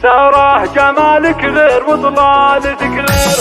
ساره جمالك غير وطلالتك غير.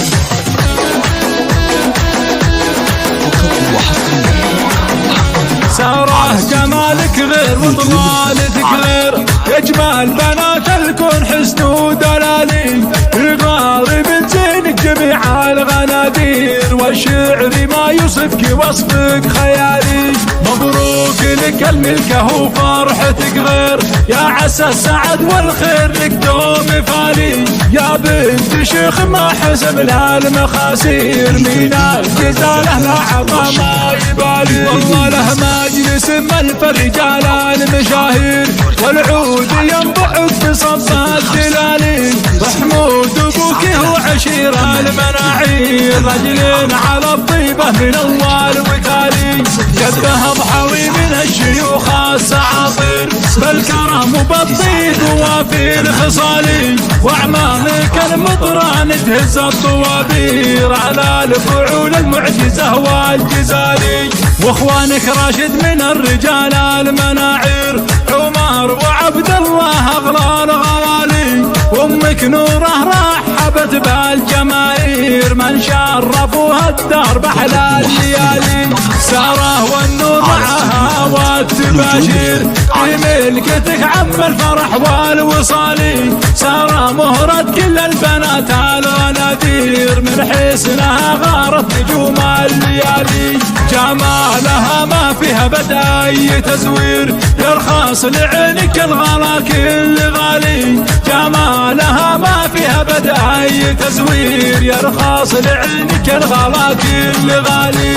ساره جمالك غير وطلالتك غير، يجمال بنات الكون حسن ودلالي، الغالي من زينك جميع الغنادير، والشعر ما يوصفك وصفك خيالي. مبروك لك الملكة وفرحتك غير، يا عسى السعد والخير لك دوم فالي، يا بنت شيخ ما حسب لها المخاسير، من الجزاله لا عطا ما يبالي، والله له مجلس ملف الرجال المشاهير، والعود ينبعك بصب الدلالي، وحمود ابوك هو عشير المناعير، رجل على الطيبه من اول وتالي، جده ضحوي من الشيوخ السعاطير، بالكرم وبالطيب وفي الخصالي، واعمامك المطران تهز الطوابير، على الفعول المعجزه والجزالي، واخوانك راشد من الرجال المناعير، عمر وعبد الله اغلى الغوالي، وامك نوره رحبت بالجماهير، من شرفوها الدار باحلى الليالي، ساره والنور معها والتباشير، في ملكتك عم الفرح والوصالي، ساره مهرت كل البنات الغنادير، من حسنها غارت نجوم الليالي، جمالها ما فيها بدا اي تزوير، يرخص لعينك الغلا كل غالي، جمالها ما فيها بدا اي تزوير، يرخص لعينك الغلا كل غالي.